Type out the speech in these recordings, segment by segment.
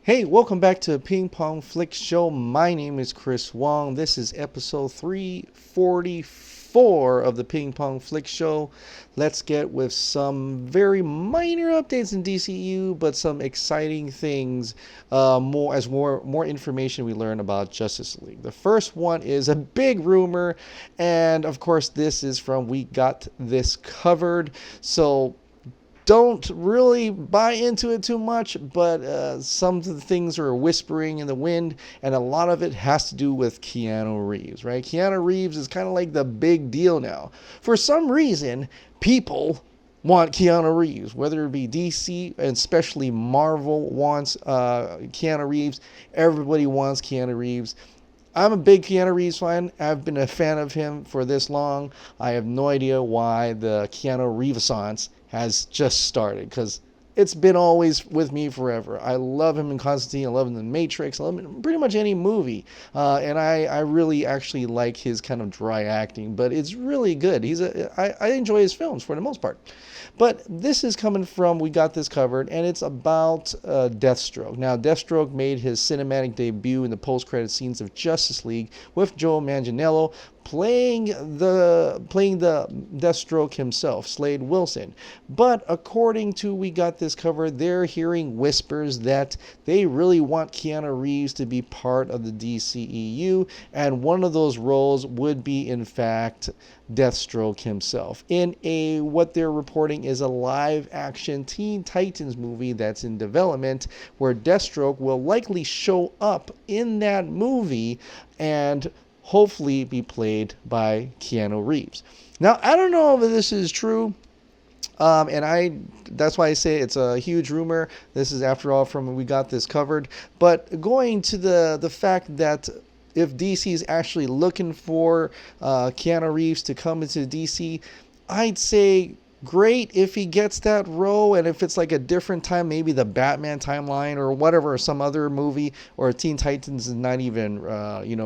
Hey, welcome back to Ping Pong Flick Show. My name is Chris Wong. This is episode 344 of the Ping Pong Flick Show. Let's get with some very minor updates in DCEU, but some exciting things. More information we learn about Justice League. The first one is a big rumor, and of course, this is from We Got This Covered. So don't really buy into it too much, but some of the things are whispering in the wind, and a lot of it has to do with Keanu Reeves, right? Keanu Reeves is kind of like the big deal now. For some reason, people want Keanu Reeves, whether it be DC and especially Marvel wants Keanu Reeves. Everybody wants Keanu Reeves. I'm a big Keanu Reeves fan. I've been a fan of him for this long. I have no idea why the Keanu Reeves-sance has just started, because it's been always with me forever. I love him in Constantine. I love him in The Matrix. I love him in pretty much any movie. And I really actually like his kind of dry acting, but it's really good. I enjoy his films for the most part. But this is coming from We Got This Covered, and it's about Deathstroke. Now, Deathstroke made his cinematic debut in the post-credit scenes of Justice League with Joe Manganiello playing the Deathstroke himself, Slade Wilson. But according to We Got This Covered, they're hearing whispers that they really want Keanu Reeves to be part of the DCEU, and one of those roles would be, in fact, Deathstroke himself in what they're reporting is a live-action Teen Titans movie that's in development, where Deathstroke will likely show up in that movie and hopefully be played by Keanu Reeves. Now, I don't know if this is true. That's why I say it's a huge rumor. This is, after all, from We Got This Covered. But going to the fact that if DC is actually looking for Keanu Reeves to come into DC, I'd say great if he gets that role, and if it's like a different time, maybe the Batman timeline or whatever, or some other movie, or Teen Titans is not even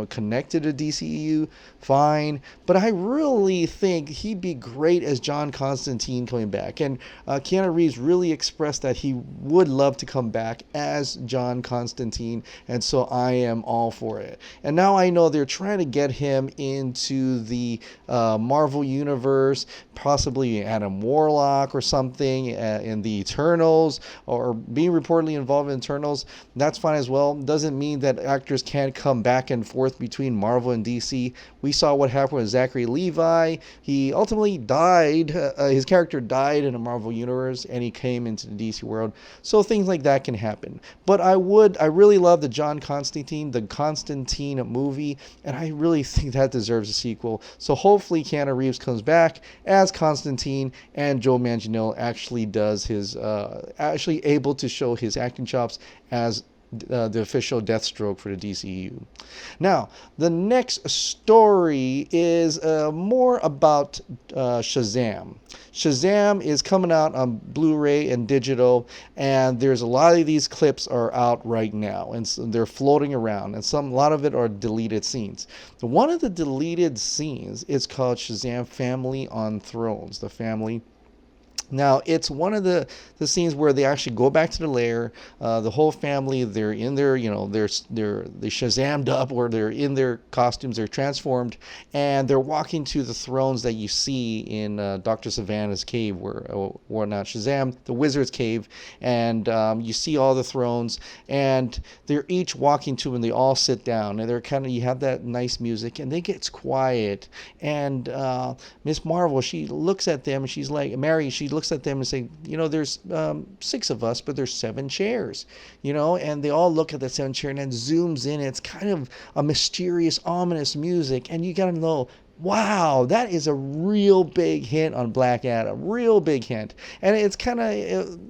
connected to DCEU, fine. But I really think he'd be great as John Constantine coming back, and Keanu Reeves really expressed that he would love to come back as John Constantine, and so I am all for it. And now I know they're trying to get him into the Marvel universe, possibly Adam Warlock or something in the Eternals, or being reportedly involved in Eternals. That's fine as well. Doesn't mean that actors can't come back and forth between Marvel and DC. We saw what happened with Zachary Levi. He ultimately died. His character died in a Marvel universe, and he came into the DC world. So things like that can happen. But I really love the the Constantine movie, and I really think that deserves a sequel. So hopefully Keanu Reeves comes back as Constantine, and Joe Manganiello actually actually able to show his acting chops as the official Deathstroke for the DCU. Now, the next story is more about Shazam. Shazam is coming out on Blu-ray and digital, and there's a lot of these clips are out right now, and so they're floating around, and a lot of it are deleted scenes. One of the deleted scenes is called Shazam Family on Thrones, the family. Now, it's one of the scenes where they actually go back to the lair. The whole family, they're in their, they Shazammed up, or they're in their costumes, they're transformed, and they're walking to the thrones that you see in Dr. Savannah's cave, or not Shazam, the wizard's cave, and you see all the thrones, and they're each walking to them, and they all sit down, and you have that nice music, and it gets quiet, and Miss Marvel, she looks at them, and she's like, Mary, she looks at them and say, there's 6 of us, but there's 7 chairs, and they all look at the 7 chair, and then zooms in. It's kind of a mysterious, ominous music, and you gotta know, wow, that is a real big hint on Black Adam, real big hint. And it's kind of,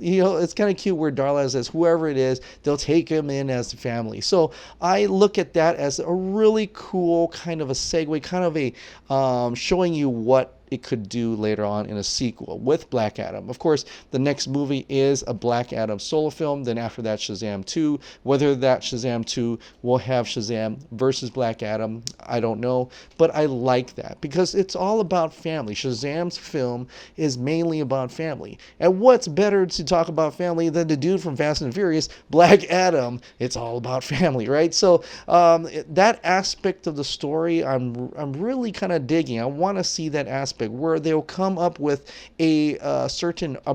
it's kind of cute where Darla says, whoever it is, they'll take him in as the family. So I look at that as a really cool kind of a segue, kind of a showing you what it could do later on in a sequel with Black Adam. Of course, the next movie is a Black Adam solo film. Then after that, Shazam 2. Whether that Shazam 2 will have Shazam versus Black Adam, I don't know. But I like that because it's all about family. Shazam's film is mainly about family. And what's better to talk about family than the dude from Fast and Furious, Black Adam? It's all about family, right? So that aspect of the story, I'm really kind of digging. I want to see that aspect where they'll come up with a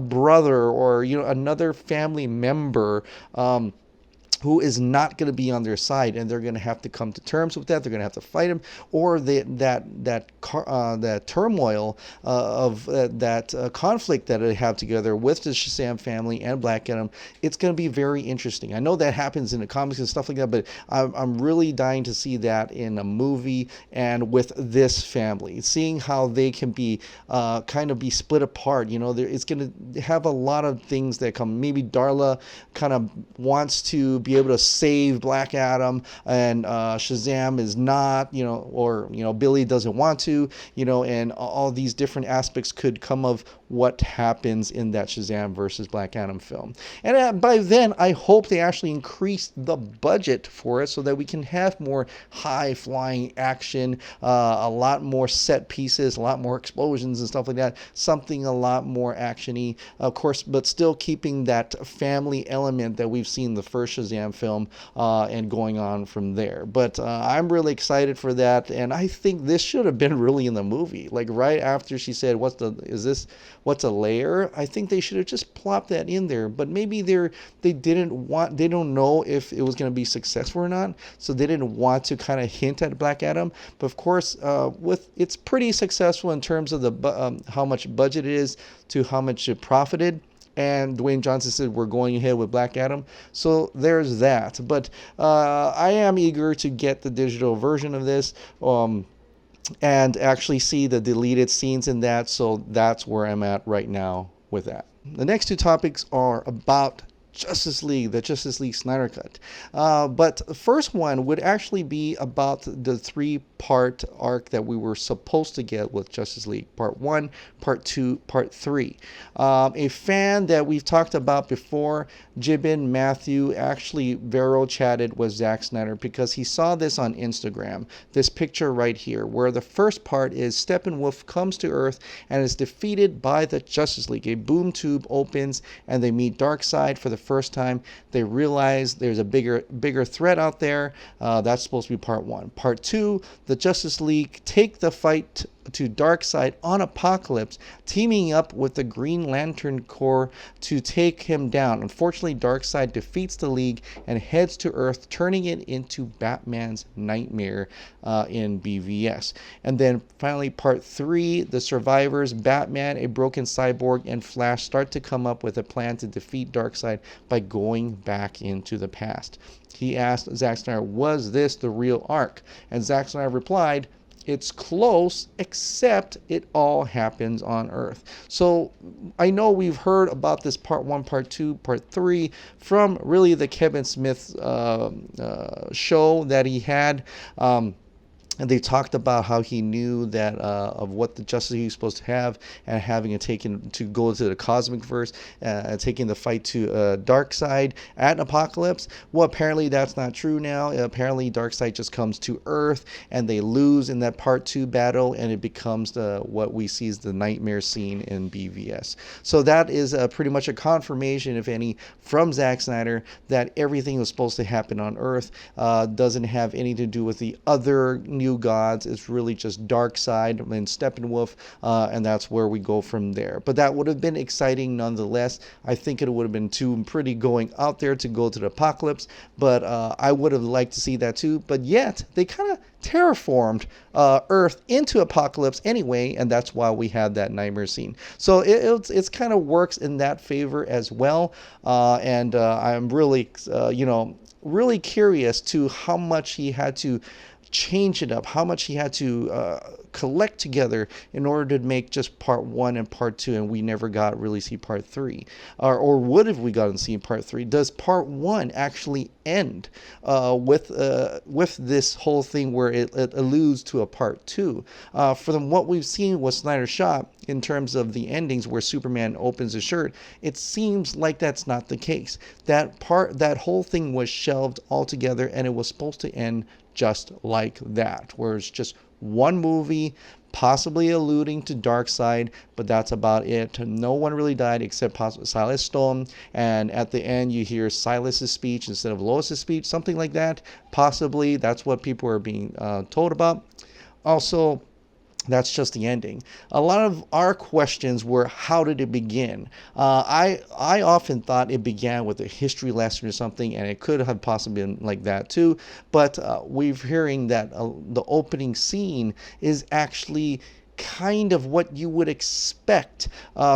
brother or another family member who is not going to be on their side, and they're going to have to come to terms with that. They're going to have to fight him, or that turmoil of that conflict that they have together with the Shazam family and Black Adam. It's going to be very interesting. I know that happens in the comics and stuff like that, but I'm really dying to see that in a movie and with this family, seeing how they can be kind of be split apart. It's going to have a lot of things that come. Maybe Darla kind of wants to be able to save Black Adam, and Shazam is not, or Billy doesn't want to, and all these different aspects could come of what happens in that Shazam versus Black Adam film. And by then, I hope they actually increase the budget for it so that we can have more high-flying action, a lot more set pieces, a lot more explosions and stuff like that, something a lot more action-y, of course, but still keeping that family element that we've seen in the first Shazam film and going on from there. But I'm really excited for that, and I think this should have been really in the movie. Like right after she said, what's a layer? I think they should have just plopped that in there. But maybe they don't know if it was going to be successful or not, so they didn't want to kind of hint at Black Adam. But of course, it's pretty successful in terms of the how much budget it is to how much it profited. And Dwayne Johnson said we're going ahead with Black Adam. So there's that. But I am eager to get the digital version of this and actually see the deleted scenes in that. So that's where I'm at right now with that. The next two topics are about Justice League, the Justice League Snyder Cut. But the first one would actually be about the 3-part arc that we were supposed to get with Justice League. Part 1, Part 2, Part 3. A fan that we've talked about before, Jibin Matthew, actually Vero chatted with Zack Snyder because he saw this on Instagram. This picture right here, where the first part is Steppenwolf comes to Earth and is defeated by the Justice League. A boom tube opens and they meet Darkseid for the first time. They realize there's a bigger threat out there. That's supposed to be part 1. Part 2, the Justice League take the fight to Darkseid on Apokolips, teaming up with the Green Lantern Corps to take him down. Unfortunately, Darkseid defeats the League and heads to Earth, turning it into Batman's nightmare in BVS. And then finally, part 3, the survivors, Batman, a broken cyborg, and Flash start to come up with a plan to defeat Darkseid by going back into the past. He asked Zack Snyder, was this the real arc? And Zack Snyder replied, it's close, except it all happens on Earth. So I know we've heard about this part 1, part 2, part 3 from really the Kevin Smith show that he had. And they talked about how he knew that of what the Justice League was supposed to have, and having it taken to go to the cosmic verse, taking the fight to Darkseid at Apokolips. Well, apparently that's not true now. Apparently Darkseid just comes to Earth, and they lose in that part 2 battle, and it becomes what we see as the nightmare scene in BVS. So that is pretty much a confirmation, if any, from Zack Snyder that everything was supposed to happen on Earth. Doesn't have anything to do with the other new gods. It's really just Darkseid and Steppenwolf, and that's where we go from there. But that would have been exciting nonetheless. I think it would have been too pretty going out there to go to the Apokolips, but I would have liked to see that too. But yet they kind of terraformed Earth into Apokolips anyway, and that's why we had that nightmare scene. So it's kind of works in that favor as well, and I'm really really curious to how much he had to change it up, how much he had to collect together in order to make just part 1 and part 2, and we never got really see part 3, or would have we gotten to see part 3? Does part 1 actually end with this whole thing where it alludes to a part 2? From what we've seen what Snyder shot in terms of the endings where Superman opens his shirt, it seems like that's not the case. That whole thing was shelved altogether, and it was supposed to end just like that, where it's just one movie, possibly alluding to Darkseid, but that's about it. No one really died except Silas Stone, and at the end you hear Silas's speech instead of Lois's speech, something like that. Possibly that's what people are being told about. Also, that's just the ending. A lot of our questions were, how did it begin? I often thought it began with a history lesson or something, and it could have possibly been like that too. But we're hearing that the opening scene is actually kind of what you would expect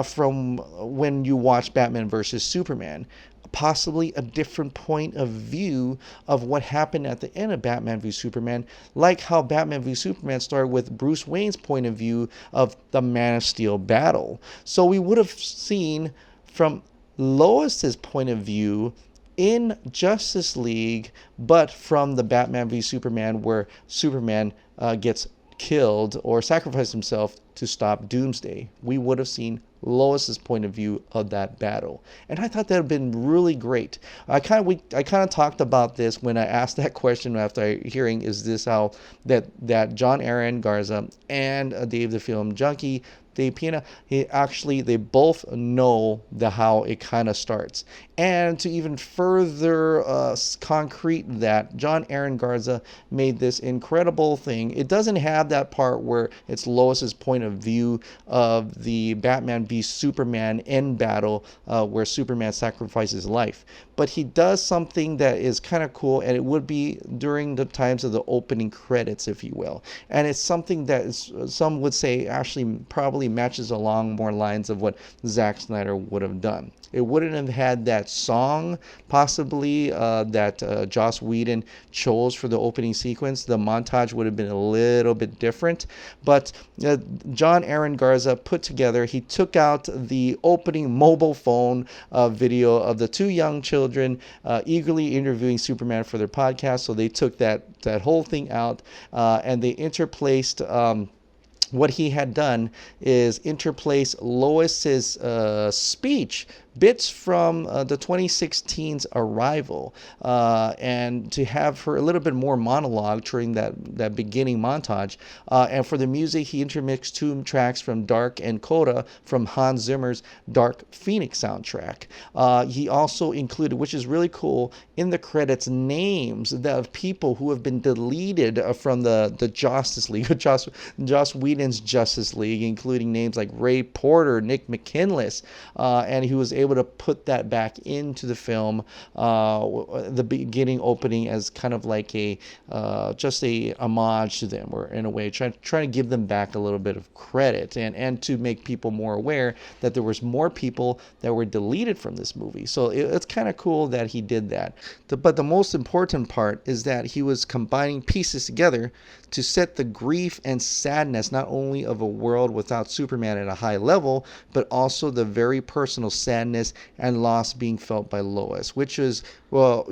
from when you watch Batman versus Superman. Possibly a different point of view of what happened at the end of Batman v Superman, like how Batman v Superman started with Bruce Wayne's point of view of the Man of Steel battle. So we would have seen from Lois's point of view in Justice League, but from the Batman v Superman where Superman gets killed or sacrificed himself to stop Doomsday. We would have seen Lois's point of view of that battle, and I thought that would have been really great. I kind of talked about this when I asked that question after hearing, is this how that Jon Arryn Garza and Dave the Film Junkie, Dave Pena, they both know how it kind of starts. And to even further concrete that, Jon Arryn Garza made this incredible thing. It doesn't have that part where it's Lois's point of view of the Batman v Superman end battle where Superman sacrifices his life. But he does something that is kind of cool, and it would be during the times of the opening credits, if you will. And it's something that some would say actually probably matches along more lines of what Zack Snyder would have done. It wouldn't have had that song, possibly, that Joss Whedon chose for the opening sequence. The montage would have been a little bit different. But Jon Arryn Garza put together, he took out the opening mobile phone video of the two young children eagerly interviewing Superman for their podcast. So they took that whole thing out, and they interplaced... what he had done is interplace Lois's speech, bits from the 2016's Arrival, and to have her a little bit more monologue during that beginning montage. And for the music, he intermixed two tracks from Dark and Coda from Hans Zimmer's Dark Phoenix soundtrack. He also included, which is really cool, in the credits, names of people who have been deleted from the Justice League, Joss Whedon's Justice League, including names like Ray Porter, Nick McKinless, and he was able to put that back into the film, the beginning opening, as kind of like just a homage to them, or in a way trying to give them back a little bit of credit, and to make people more aware that there was more people that were deleted from this movie. So it's kind of cool that he did that. But the most important part is that he was combining pieces together to set the grief and sadness not only of a world without Superman at a high level, but also the very personal sadness and loss being felt by Lois, which is, well,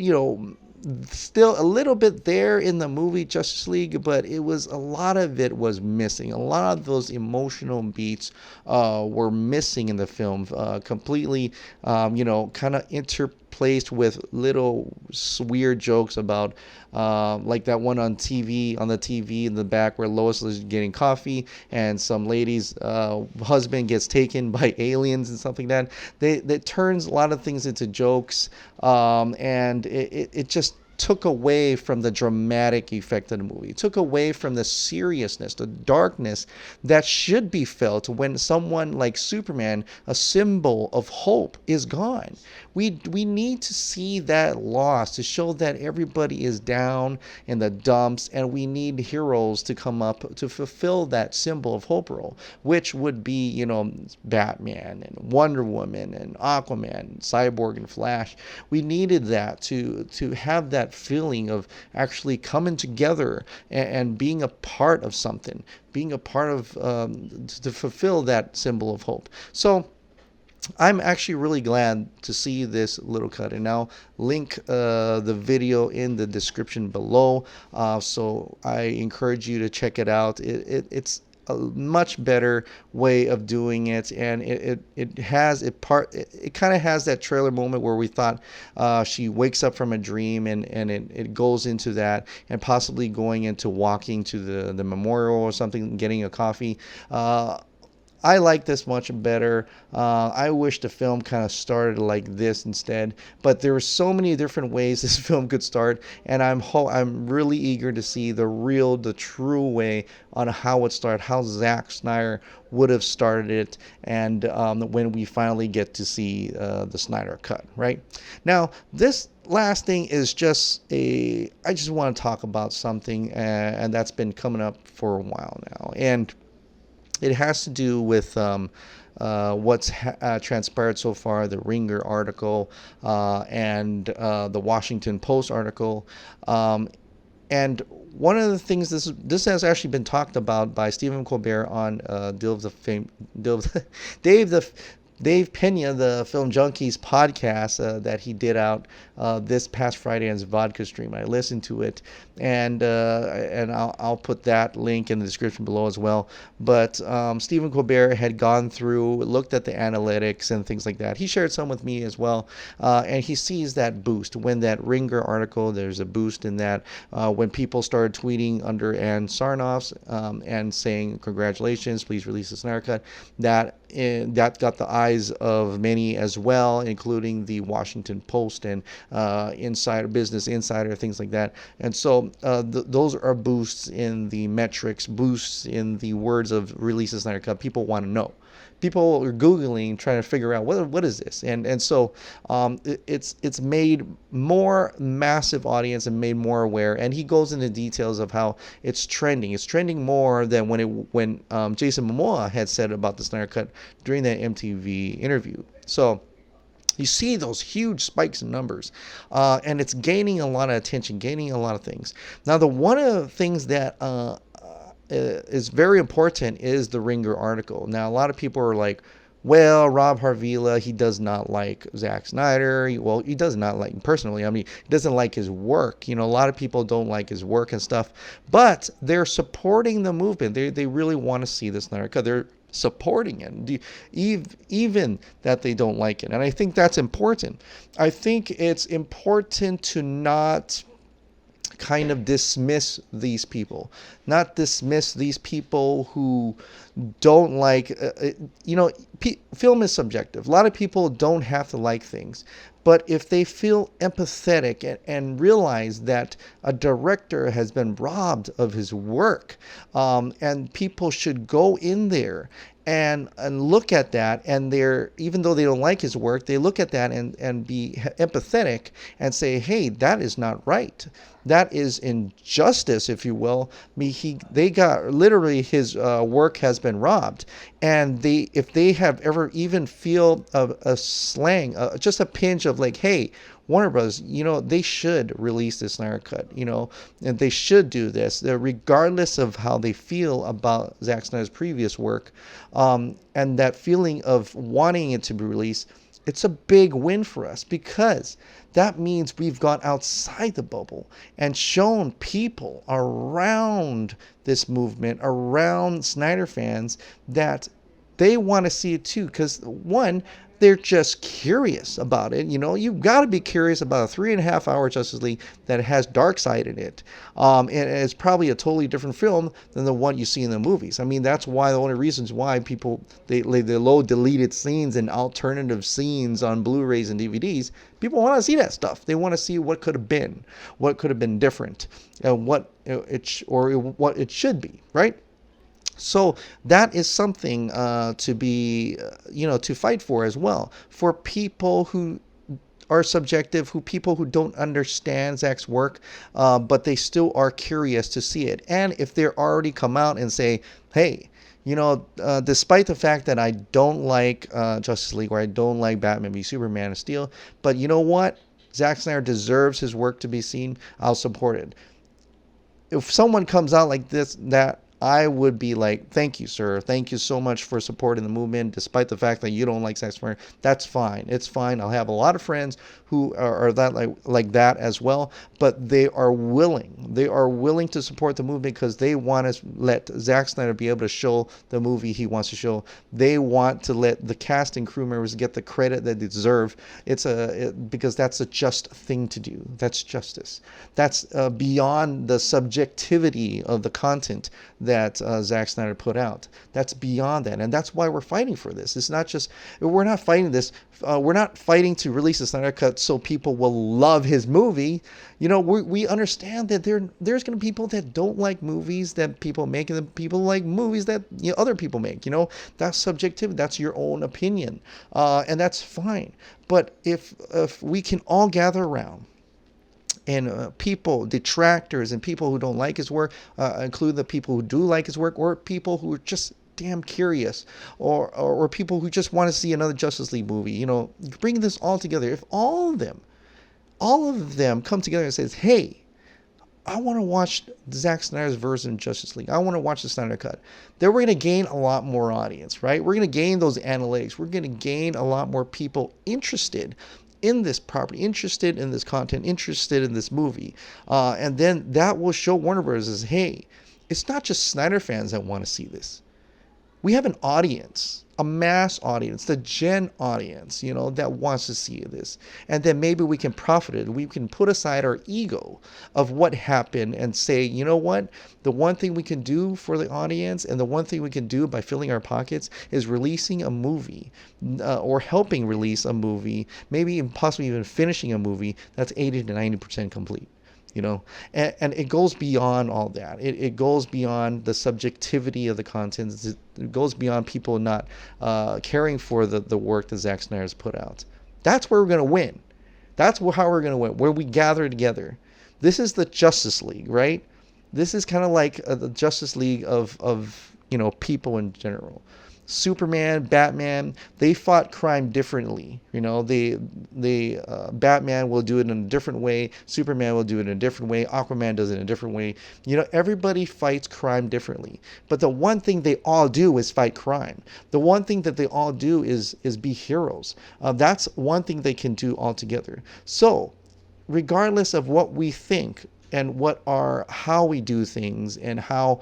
still a little bit there in the movie Justice League, but a lot of it was missing. A lot of those emotional beats were missing in the film completely, kind of interplaced with little weird jokes about like that one on the TV in the back where Lois is getting coffee and some lady's husband gets taken by aliens and something like that. That turns a lot of things into jokes, and it just took away from the dramatic effect of the movie. It took away from the seriousness, the darkness that should be felt when someone like Superman, a symbol of hope, is gone. We need to see that loss to show that everybody is down in the dumps, and we need heroes to come up to fulfill that symbol of hope role, which would be, Batman and Wonder Woman and Aquaman, and Cyborg and Flash. We needed that to have that that feeling of actually coming together and being a part of something, being a part of to fulfill that symbol of hope. So I'm actually really glad to see this little cut, and I'll link the video in the description below. So I encourage you to check it out. It's a much better way of doing it, and it has it kind of has that trailer moment where we thought she wakes up from a dream, and it goes into that, and possibly going into walking to the memorial or something, getting a coffee. I like this much better. I wish the film kind of started like this instead, but there were so many different ways this film could start, and I'm really eager to see the true way on how it started, how Zack Snyder would have started it, and when we finally get to see the Snyder Cut. Right now, this last thing is I just want to talk about something, and that's been coming up for a while now, and it has to do with what's transpired so far, the Ringer article and the Washington Post article. And one of the things, this has actually been talked about by Stephen Colbert on Dave Pena, the Film Junkies podcast that he did out this past Friday on his vodka stream. I listened to it, and I'll put that link in the description below as well. But Stephen Colbert had gone through, looked at the analytics and things like that. He shared some with me as well, and he sees that boost when that Ringer article. There's a boost in that when people started tweeting under Ann Sarnoff's and saying congratulations, please release the Snyder Cut. That got the eyes of many as well, including the Washington Post and Business Insider, things like that. And so those are boosts in the metrics, boosts in the words of Release the Snyder Cut. People want to know. People are Googling, trying to figure out what is this, and so it's made more massive audience and made more aware. And he goes into details of how it's trending. It's trending more than when Jason Momoa had said about the Snyder Cut during that MTV interview. So you see those huge spikes in numbers, and it's gaining a lot of attention, gaining a lot of things. Now, one of the things that is very important is the Ringer article. Now, a lot of people are like, well, Rob Harvilla, he does not like Zack Snyder. He does not like him personally. I mean, he doesn't like his work. A lot of people don't like his work and stuff, but they're supporting the movement. They really want to see the Snyder Cut. They're supporting it, even that they don't like it. And I think that's important. I think it's important to not kind of dismiss these people, who don't like, film is subjective. A lot of people don't have to like things, but if they feel empathetic and realize that a director has been robbed of his work, and people should go in there and look at that, and even though they don't like his work, they look at that and be empathetic and say, hey, that is not right. That is injustice, if you will. They got literally, his work has been robbed, and if they have ever even feel a slang, just a pinch of like, hey, Warner Bros., they should release the Snyder Cut, and they should do this, regardless of how they feel about Zack Snyder's previous work, and that feeling of wanting it to be released. It's a big win for us, because that means we've gone outside the bubble and shown people around this movement, around Snyder fans, that they want to see it too. Because one, they're just curious about it. You've got to be curious about a 3.5-hour Justice League that has Darkseid in it. And it's probably a totally different film than the one you see in the movies. I mean, that's why the only reasons why people, they load deleted scenes and alternative scenes on Blu-rays and DVDs. People want to see that stuff. They want to see what could have been different, and what it should be, right? So that is something to be, to fight for as well. For people who are subjective, people who don't understand Zack's work, but they still are curious to see it. And if they're already come out and say, hey, despite the fact that I don't like Justice League, or I don't like Batman v Superman of Steel, but you know what? Zack Snyder deserves his work to be seen, I'll support it. If someone comes out like this, that I would be like, thank you, sir. Thank you so much for supporting the movement, despite the fact that you don't like Zack Snyder. That's fine. It's fine. I'll have a lot of friends who are that like that as well. But they are willing. They are willing to support the movement because they want to let Zack Snyder be able to show the movie he wants to show. They want to let the cast and crew members get the credit that they deserve. Because that's a just thing to do. That's justice. That's beyond the subjectivity of the content that Zack Snyder put out. That's beyond that, and that's why we're fighting for this. It's not just, we're not fighting this. We're not fighting to release the Snyder Cut so people will love his movie. You know, we understand that there's going to be people that don't like movies that people make, and people like movies that other people make. You know, that's subjective. That's your own opinion, and that's fine. But if we can all gather around, and people, detractors, and people who don't like his work, include the people who do like his work, or people who are just damn curious, or people who just want to see another Justice League movie. You know, bring this all together. If all of them come together and says, hey, I want to watch Zack Snyder's version of Justice League, I want to watch the Snyder Cut, then we're going to gain a lot more audience, right? We're going to gain those analytics. We're going to gain a lot more people interested in this property, interested in this content, interested in this movie. And then that will show Warner Bros. As, hey, it's not just Snyder fans that want to see this. We have an audience, a mass audience, the gen audience, that wants to see this. And then maybe we can profit it. We can put aside our ego of what happened and say, you know what? The one thing we can do for the audience, and the one thing we can do by filling our pockets, is releasing a movie, or helping release a movie, maybe possibly even finishing a movie that's 80 to 90% complete. And it goes beyond all that. It goes beyond the subjectivity of the content. It goes beyond people not caring for the work that Zack Snyder has put out. That's where we're going to win. That's how we're going to win, where we gather together. This is the Justice League, right? This is kind of like the Justice League of people in general. Superman, Batman, they fought crime differently. Batman will do it in a different way. Superman will do it in a different way. Aquaman does it in a different way. Everybody fights crime differently. But the one thing they all do is fight crime. The one thing that they all do is be heroes. That's one thing they can do all together. So, regardless of what we think and how we do things, and how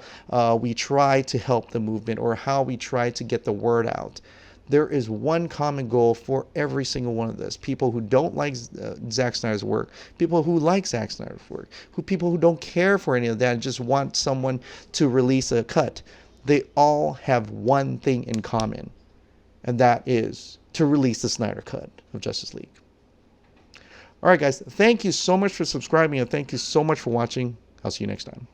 we try to help the movement, or how we try to get the word out, there is one common goal for every single one of this. People who don't like Zack Snyder's work, people who like Zack Snyder's work, people who don't care for any of that and just want someone to release a cut, they all have one thing in common, and that is to release the Snyder Cut of Justice League. All right, guys, thank you so much for subscribing, and thank you so much for watching. I'll see you next time.